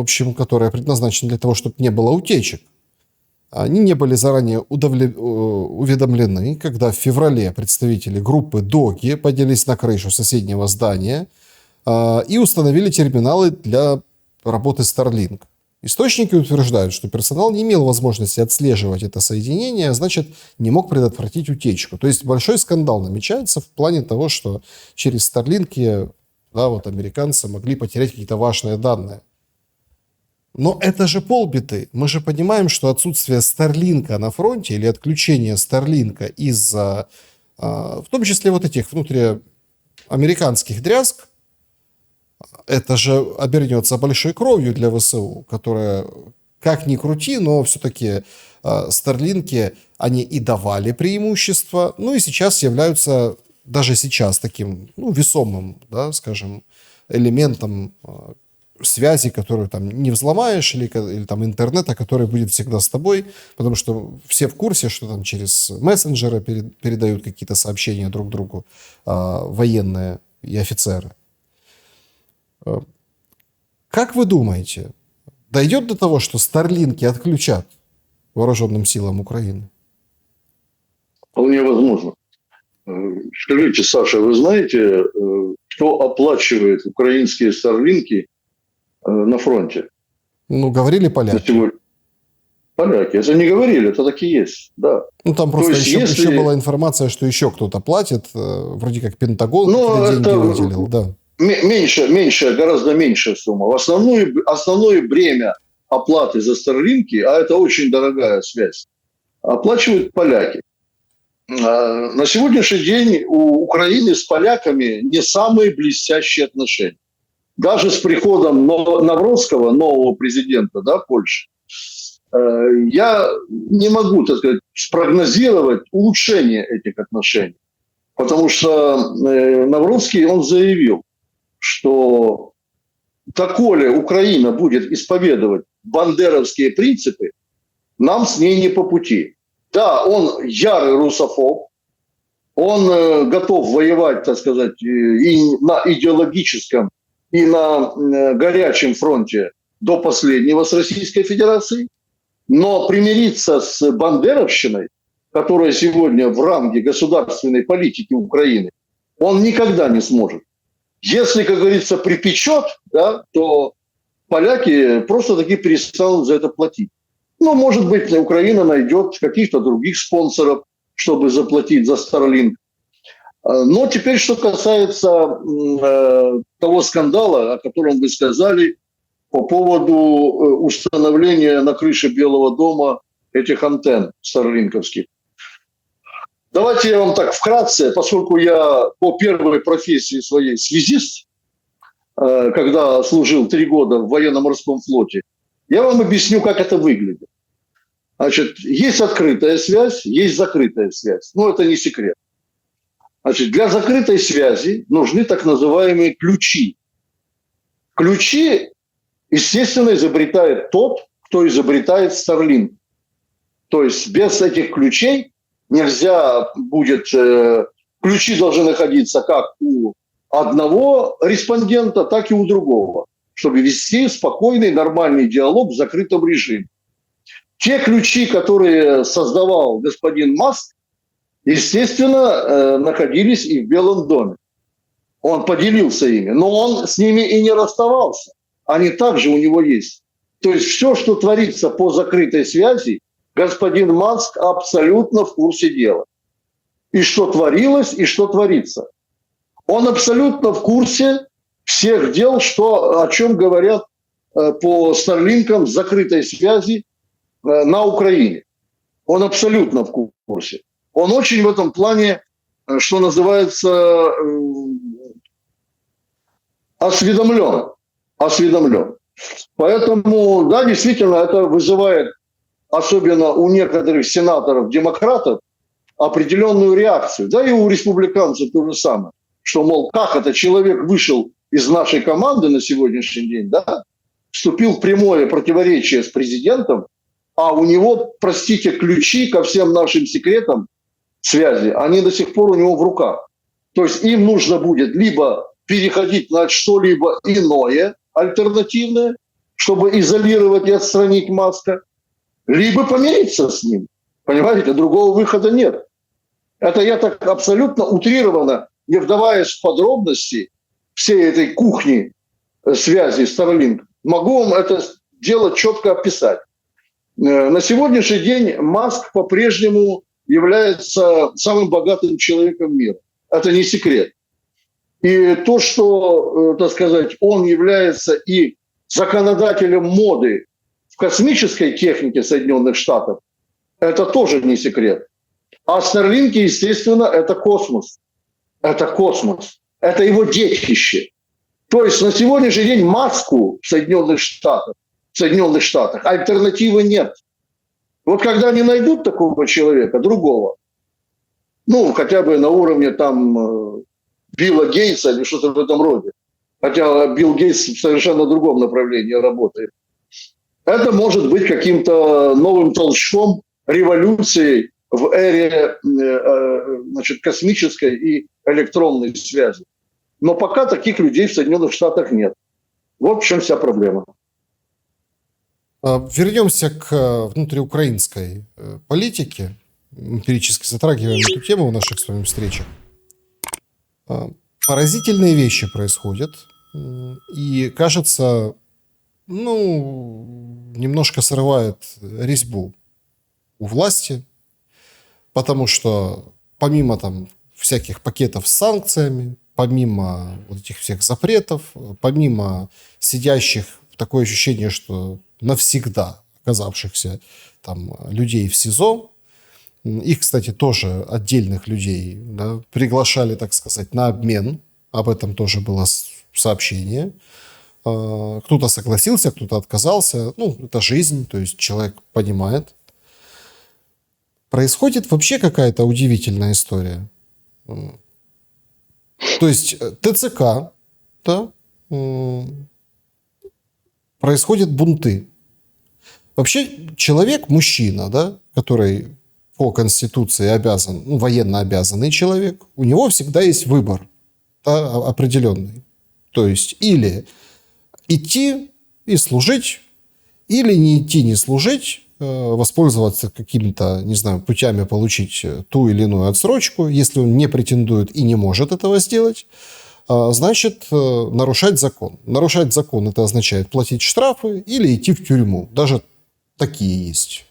общем, которая предназначена для того, чтобы не было утечек. Они не были заранее уведомлены, когда в феврале представители группы Доги поднялись на крышу соседнего здания и установили терминалы для работы Starlink. Источники утверждают, что персонал не имел возможности отслеживать это соединение, а значит, не мог предотвратить утечку. То есть большой скандал намечается в плане того, что через Starlink, да, вот американцы могли потерять какие-то важные данные. Но это же полбеды. Мы же понимаем, что отсутствие Старлинка на фронте или отключение Старлинка из-за, в том числе вот этих внутриамериканских дрязг, это же обернется большой кровью для ВСУ, которая, как ни крути, но все-таки Старлинки, они и давали преимущество, ну и сейчас являются, даже сейчас, таким, ну, весомым, да, скажем, элементом связи, которую там не взломаешь, или там интернета, который будет всегда с тобой, потому что все в курсе, что там через мессенджеры передают какие-то сообщения друг другу военные и офицеры. Как вы думаете, дойдет до того, что Старлинки отключат вооруженным силам Украины? Вполне возможно. Скажите, Саша, вы знаете, кто оплачивает украинские Старлинки на фронте? Ну, говорили поляки. Поляки. Это не говорили, это так и есть, да. Ну, там просто еще была информация, что еще кто-то платит, вроде как Пентагон деньги выделил, да. Гораздо меньшая сумма. Основное бремя оплаты за Старлинки, а это очень дорогая связь, оплачивают поляки. На сегодняшний день у Украины с поляками не самые блестящие отношения. Даже с приходом Навроцкого, нового президента, да, Польши, я не могу, так сказать, спрогнозировать улучшение этих отношений. Потому что Навроцкий, он заявил, что доколе Украина будет исповедовать бандеровские принципы, нам с ней не по пути. Да, он ярый русофоб, он готов воевать, так сказать, и на идеологическом, и на горячем фронте до последнего с Российской Федерацией, но примириться с бандеровщиной, которая сегодня в ранге государственной политики Украины, он никогда не сможет. Если, как говорится, припечет, да, то поляки просто-таки перестанут за это платить. Ну, может быть, Украина найдет каких-то других спонсоров, чтобы заплатить за Starlink. Но теперь, что касается того скандала, о котором вы сказали, по поводу установления на крыше Белого дома этих антенн старлинковских. Давайте я вам так вкратце, поскольку я по первой профессии своей связист, когда служил 3 года в военно-морском флоте, я вам объясню, как это выглядит. Значит, есть открытая связь, есть закрытая связь. Ну, это не секрет. Значит, для закрытой связи нужны так называемые ключи. Ключи, естественно, изобретает тот, кто изобретает Starlink. То есть без этих ключей нельзя будет... Ключи должны находиться как у одного респондента, так и у другого, чтобы вести спокойный, нормальный диалог в закрытом режиме. Те ключи, которые создавал господин Маск, естественно, находились и в Белом доме. Он поделился ими, но он с ними и не расставался. Они также у него есть. То есть все, что творится по закрытой связи, господин Маск абсолютно в курсе дела. И что творилось, и что творится. Он абсолютно в курсе всех дел, о чем говорят по Старлинкам закрытой связи на Украине. Он абсолютно в курсе. Он очень в этом плане, что называется, осведомлен. Поэтому, да, действительно, это вызывает, особенно у некоторых сенаторов-демократов, определенную реакцию. Да и у республиканцев то же самое. Что, мол, как это человек вышел из нашей команды на сегодняшний день, да, вступил в прямое противоречие с президентом, а у него, простите, ключи ко всем нашим секретам связи, они до сих пор у него в руках. То есть им нужно будет либо переходить на что-либо иное, альтернативное, чтобы изолировать и отстранить Маска, либо помириться с ним. Понимаете, другого выхода нет. Это я так абсолютно утрированно, не вдаваясь в подробности всей этой кухни связи Starlink, могу вам это дело четко описать. На сегодняшний день Маск по-прежнему является самым богатым человеком мира. Это не секрет. И то, что, так сказать, он является и законодателем моды в космической технике Соединенных Штатов, это тоже не секрет. А Starlink, естественно, это космос. Это космос. Это его детище. То есть на сегодняшний день Маску в Соединенных Штатах альтернативы нет. Вот когда они найдут такого человека, другого, ну, хотя бы на уровне там Билла Гейтса или что-то в этом роде, хотя Билл Гейтс в совершенно другом направлении работает, это может быть каким-то новым толчком, революцией в эре значит, космической и электронной связи. Но пока таких людей в Соединенных Штатах нет. Вот в чем вся проблема. Вернемся к внутриукраинской политике. Эмпирически затрагиваем эту тему в наших с вами встречах. Поразительные вещи происходят. И, кажется, немножко срывает резьбу у власти, потому что помимо там всяких пакетов с санкциями, помимо вот этих всех запретов, помимо сидящих, такое ощущение, что навсегда оказавшихся там людей в СИЗО, их, кстати, тоже отдельных людей, да, приглашали, так сказать, на обмен, об этом тоже было сообщение. Кто-то согласился, кто-то отказался. Это жизнь, то есть человек понимает. Происходит вообще какая-то удивительная история. То есть ТЦК, да, происходят бунты. Вообще человек, мужчина, да, который по Конституции обязан, военно обязанный человек, у него всегда есть выбор, да, определенный. То есть или идти и служить, или не идти, не служить, воспользоваться какими-то, не знаю, путями получить ту или иную отсрочку. Если он не претендует и не может этого сделать, значит, нарушать закон. Нарушать закон – это означает платить штрафы или идти в тюрьму. Даже такие есть,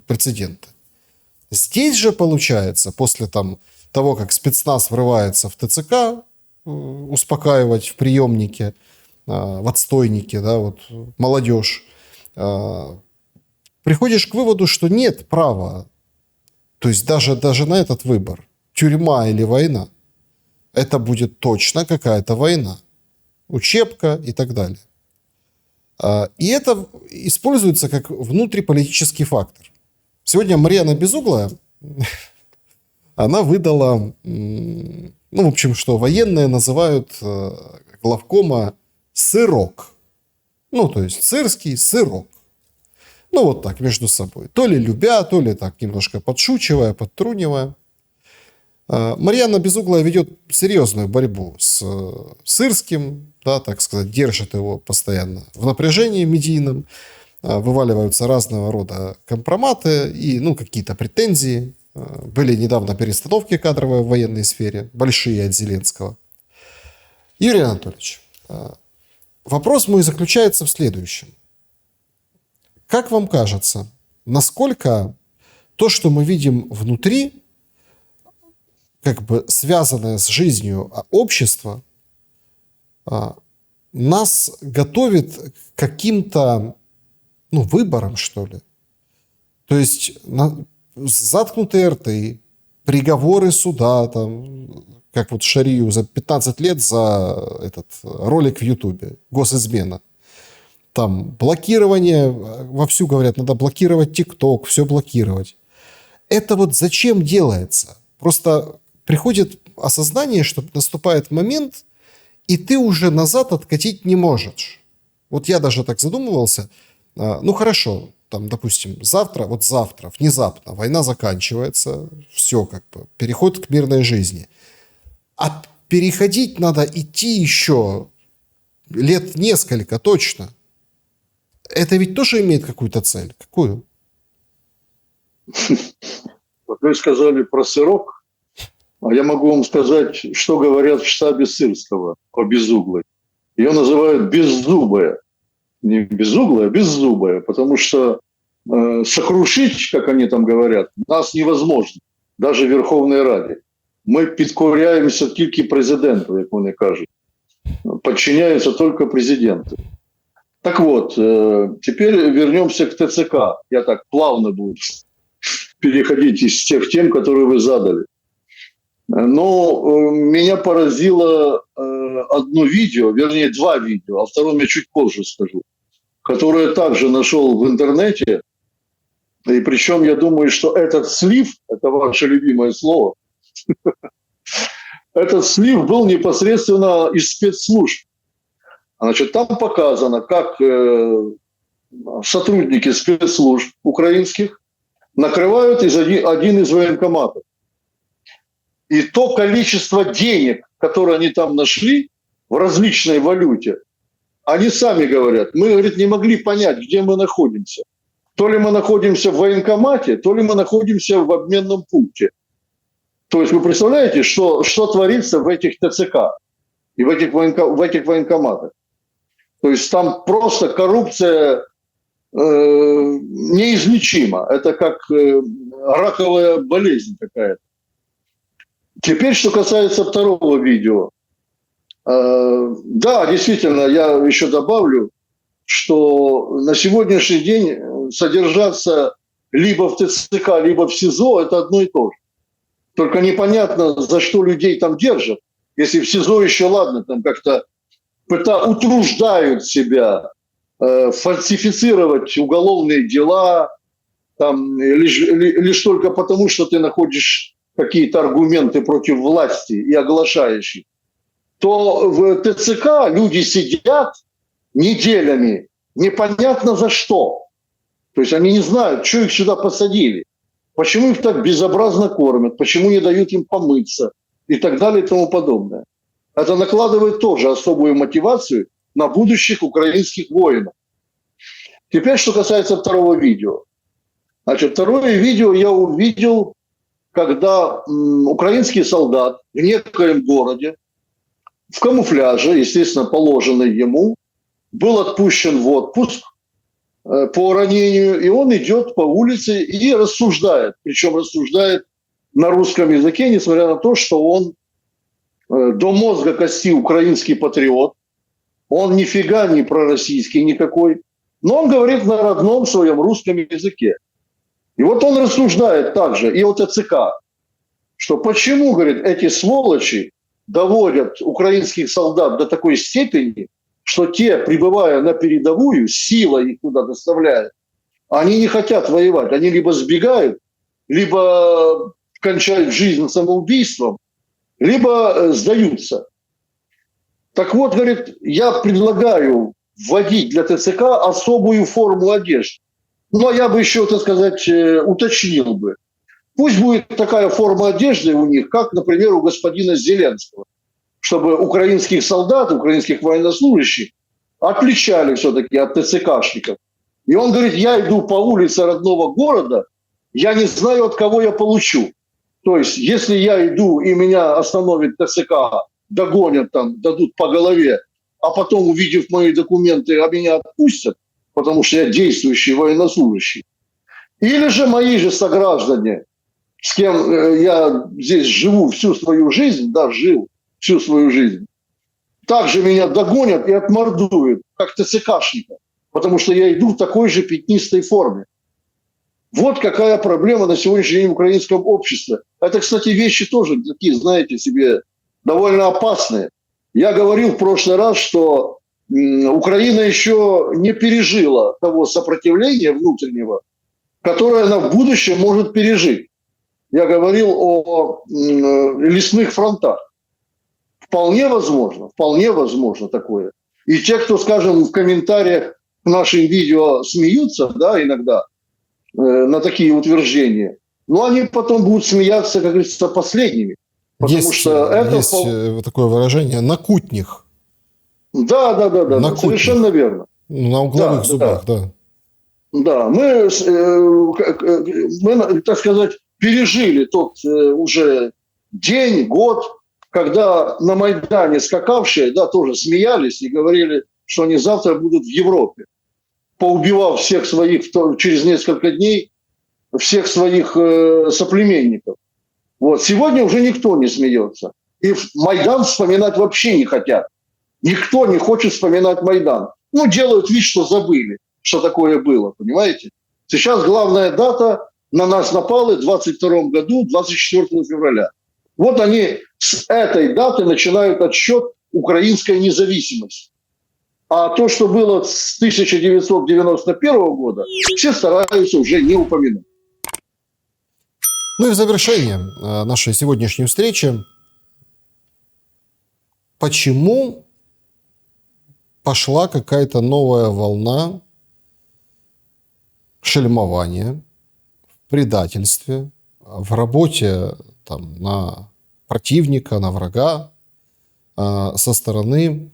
прецеденты. Здесь же, получается, после того, как спецназ врывается в ТЦК, успокаивать в приемнике, в отстойнике, да, вот молодежь, приходишь к выводу, что нет права, то есть даже на этот выбор, тюрьма или война, это будет точно какая-то война, учебка и так далее. И это используется как внутриполитический фактор. Сегодня Марьяна Безуглая, она выдала, что военные называют главкома сырок. То есть сырский сырок. Вот так, между собой. То ли любя, то ли так немножко подшучивая, подтрунивая. Марьяна Безуглая ведет серьезную борьбу с Сырским, да, так сказать, держит его постоянно в напряжении медийном. Вываливаются разного рода компроматы и какие-то претензии. Были недавно перестановки кадровые в военной сфере, большие от Зеленского. Юрий Анатольевич, вопрос мой заключается в следующем. Как вам кажется, насколько то, что мы видим внутри, связанное с жизнью общества, нас готовит к каким-то выборам, что ли? То есть заткнутые рты, приговоры суда, как вот Шарию за 15 лет за этот ролик в Ютубе, госизмена. Блокирование, вовсю говорят, надо блокировать ТикТок, все блокировать. Это вот зачем делается? Просто приходит осознание, что наступает момент, и ты уже назад откатить не можешь. Вот я даже так задумывался. Хорошо, допустим, завтра, внезапно война заканчивается, все переход к мирной жизни. А переходить надо идти еще лет несколько точно. Это ведь тоже имеет какую-то цель. Какую? Вот вы сказали про сырок, а я могу вам сказать, что говорят в штабе Сырского о Безуглой. Ее называют беззубая. Не безуглая, а беззубая, потому что сокрушить, как они там говорят, нас невозможно, даже в Верховной Раді. Ми підкоряємося тільки президенту, як вони кажуть. Подчиняются только президенту. Так вот, теперь вернемся к ТЦК. Я так плавно буду переходить из тех тем, которые вы задали. Но меня поразило одно видео, вернее, два видео, о втором я чуть позже скажу, которое также нашел в интернете. И причем я думаю, что этот слив, это ваше любимое слово, этот слив был непосредственно из спецслужб. Значит, там показано, как сотрудники спецслужб украинских накрывают один из военкоматов. И то количество денег, которые они там нашли в различной валюте, они сами говорят, мы, говорит, не могли понять, где мы находимся. То ли мы находимся в военкомате, то ли мы находимся в обменном пункте. То есть вы представляете, что творится в этих ТЦК и в этих военкоматах. То есть там просто коррупция неизлечима. Это как раковая болезнь какая-то. Теперь, что касается второго видео. Да, действительно, я еще добавлю, что на сегодняшний день содержаться либо в ТЦК, либо в СИЗО – это одно и то же. Только непонятно, за что людей там держат. Если в СИЗО еще, ладно, там как-то утруждают себя фальсифицировать уголовные дела, там, лишь только потому, что ты находишь какие-то аргументы против власти и оглашаешь их, то в ТЦК люди сидят неделями, непонятно за что. То есть они не знают, что их сюда посадили, почему их так безобразно кормят, почему не дают им помыться и так далее и тому подобное. Это накладывает тоже особую мотивацию на будущих украинских воинов. Теперь, что касается второго видео. Значит, второе видео я увидел, когда украинский солдат в некоем городе в камуфляже, естественно, положенный ему, был отпущен в отпуск по ранению, и он идет по улице и рассуждает. Причем рассуждает на русском языке, несмотря на то, что он до мозга кости украинский патриот. Он нифига не пророссийский никакой. Но он говорит на родном своем русском языке. И вот он рассуждает также и о ТЦК, что почему, говорит, эти сволочи доводят украинских солдат до такой степени, что те, прибывая на передовую, силой их туда доставляют, они не хотят воевать. Они либо сбегают, либо кончают жизнь самоубийством, либо сдаются. Так вот, говорит, я предлагаю вводить для ТЦК особую форму одежды. Но я бы еще, так сказать, уточнил бы. Пусть будет такая форма одежды у них, как, например, у господина Зеленского, чтобы украинских солдат, украинских военнослужащих отличали все-таки от ТЦКшников. И он говорит, я иду по улице родного города, я не знаю, от кого я получу. То есть, если я иду и меня остановит ТЦК, догонят там, дадут по голове, а потом, увидев мои документы, меня отпустят, потому что я действующий военнослужащий. Или же мои же сограждане, с кем я здесь живу всю свою жизнь, да, жил всю свою жизнь, также меня догонят и отмордуют, как ТЦКшника, потому что я иду в такой же пятнистой форме. Вот какая проблема на сегодняшний день в украинском обществе. Это, кстати, вещи тоже такие, знаете, себе довольно опасные. Я говорил в прошлый раз, что Украина еще не пережила того сопротивления внутреннего, которое она в будущем может пережить. Я говорил о лесных фронтах. Вполне возможно такое. И те, кто, скажем, в комментариях к нашим видео смеются, да, иногда, на такие утверждения, но они потом будут смеяться, как говорится, последними. Потому есть, что это... есть такое выражение «накутних». Да, совершенно верно. На угловых зубах, да. Да, мы, так сказать, пережили тот уже день, год, когда на Майдане скакавшие, да, тоже смеялись и говорили, что они завтра будут в Европе, поубивав всех своих, через несколько дней, всех своих соплеменников. Вот. Сегодня уже никто не смеется. И Майдан вспоминать вообще не хотят. Никто не хочет вспоминать Майдан. Ну, делают вид, что забыли, что такое было, понимаете? Сейчас главная дата, на нас напали в 22 году, 24 февраля. Вот они с этой даты начинают отсчет украинской независимости. А то, что было с 1991 года, все стараются уже не упоминать. Ну и в завершение нашей сегодняшней встречи. Почему пошла какая-то новая волна шельмования, в предательстве, в работе там, на противника, на врага со стороны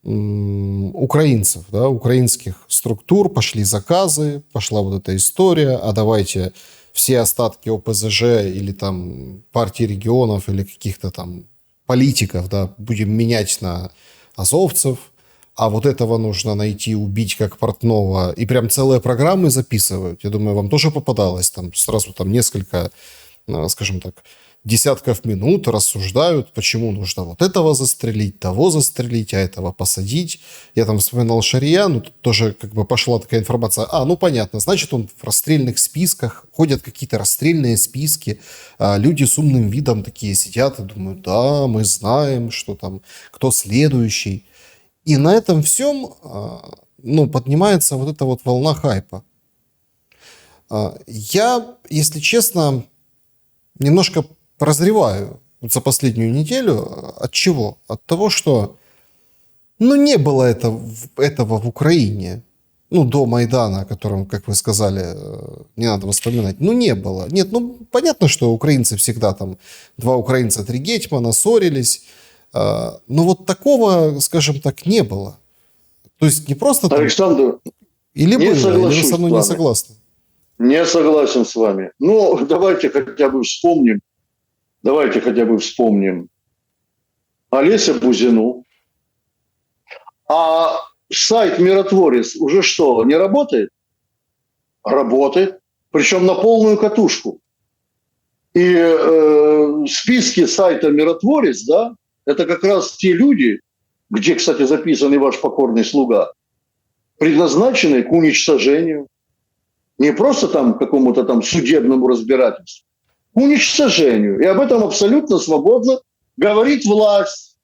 украинцев, да, украинских структур? Пошли заказы, пошла вот эта история, а давайте все остатки ОПЗЖ или там партии регионов или каких-то там политиков, да, будем менять на азовцев, а вот этого нужно найти, убить как портного. И прям целые программы записывают. Я думаю, вам тоже попадалось. Там сразу там несколько, скажем так, десятков минут рассуждают, почему нужно вот этого застрелить, того застрелить, а этого посадить. Я там вспоминал Шария, ну тут тоже как бы пошла такая информация. Ну понятно, значит он в расстрельных списках, ходят какие-то расстрельные списки, люди с умным видом такие сидят и думают, да, мы знаем, что там, кто следующий. И на этом всем, поднимается вот эта вот волна хайпа. Я, если честно, немножко прозреваю за последнюю неделю. От чего? От того, что не было этого в Украине. До Майдана, о котором, как вы сказали, не надо вспоминать. Не было. Нет, понятно, что украинцы всегда там, 2 украинца, 3 гетьмана, ссорились. Но вот такого, скажем так, не было. То есть не просто там... Александр, или не было, или вы со мной с не вами. согласны? Не согласен с вами. Давайте хотя бы вспомним Олеся Бузину. А сайт «Миротворец» уже что, не работает? Работает. Причем на полную катушку. И списки сайта «Миротворец», да, это как раз те люди, где, кстати, записан и ваш покорный слуга, предназначенные к уничтожению. Не просто там какому-то там судебному разбирательству, к уничтожению. И об этом абсолютно свободно говорит власть.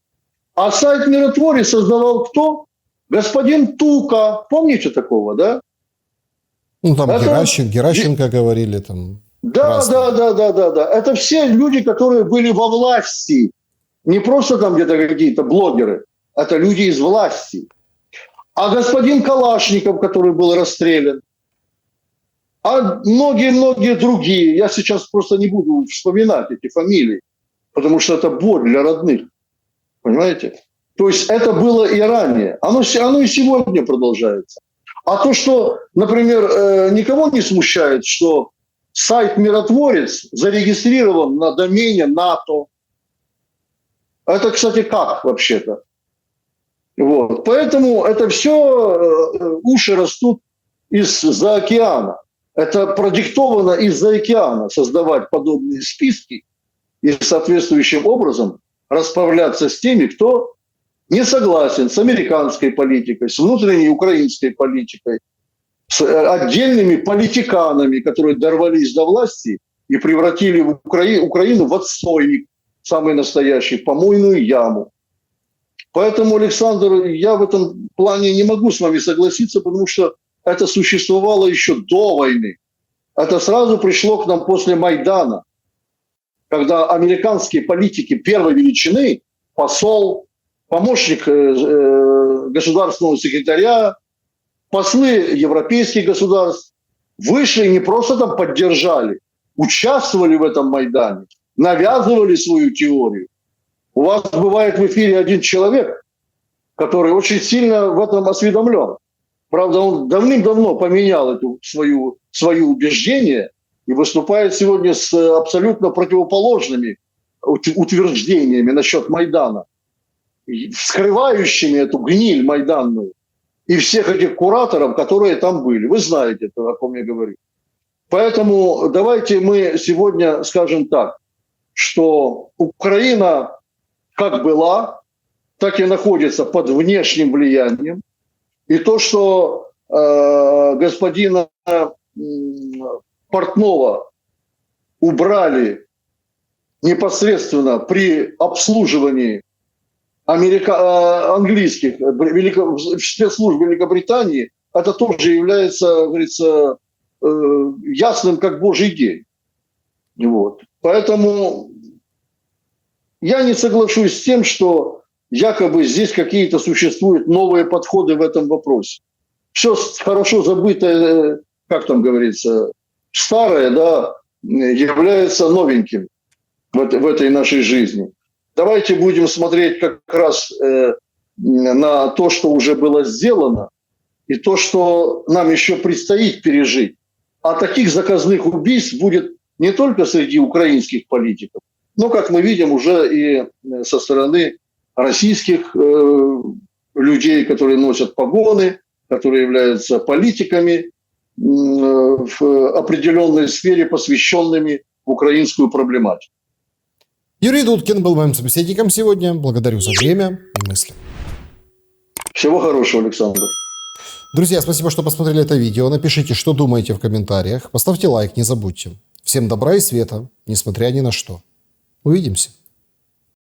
А сайт «Миротворец» создавал кто? Господин Тука. Помните такого, да? Там Геращенко говорили там. Да. Это все люди, которые были во власти. Не просто там где-то какие-то блогеры. Это люди из власти. А господин Калашников, который был расстрелян. А многие-многие другие. Я сейчас просто не буду вспоминать эти фамилии. Потому что это боль для родных. Понимаете? То есть это было и ранее. Оно и сегодня продолжается. А то, что, например, никого не смущает, что сайт «Миротворец» зарегистрирован на домене НАТО. Это, кстати, как вообще-то? Вот. Поэтому это все уши растут из-за океана. Это продиктовано из-за океана создавать подобные списки и соответствующим образом расправляться с теми, кто не согласен с американской политикой, с внутренней украинской политикой, с отдельными политиканами, которые дорвались до власти и превратили Украину в отстойник, самый настоящий, помойную яму. Поэтому, Александр, я в этом плане не могу с вами согласиться, потому что это существовало еще до войны. Это сразу пришло к нам после Майдана, когда американские политики первой величины, посол, помощник государственного секретаря, послы европейских государств вышли и не просто там поддержали, участвовали в этом Майдане, навязывали свою теорию. У вас бывает в эфире один человек, который очень сильно в этом осведомлен. Правда, он давным-давно поменял эту свои убеждения и выступает сегодня с абсолютно противоположными утверждениями насчет Майдана, скрывающими эту гниль майданную и всех этих кураторов, которые там были. Вы знаете, о ком я говорю. Поэтому давайте мы сегодня скажем так, что Украина как была, так и находится под внешним влиянием. И то, что господина Портнова убрали непосредственно при обслуживании английских спецслужб Великобритании, это тоже является, говорится, ясным как божий день. Вот. Поэтому я не соглашусь с тем, что якобы здесь какие-то существуют новые подходы в этом вопросе. Все хорошо забытое, как там говорится, старое, да, является новеньким в этой нашей жизни. Давайте будем смотреть как раз на то, что уже было сделано, и то, что нам еще предстоит пережить. А таких заказных убийств будет не только среди украинских политиков, но, как мы видим, уже и со стороны российских людей, которые носят погоны, которые являются политиками в определенной сфере, посвященными в украинскую проблематику. Юрий Дудкин был моим собеседником сегодня. Благодарю за время и мысли. Всего хорошего, Александр. Друзья, спасибо, что посмотрели это видео. Напишите, что думаете в комментариях. Поставьте лайк, не забудьте. Всем добра и света, несмотря ни на что. Увидимся.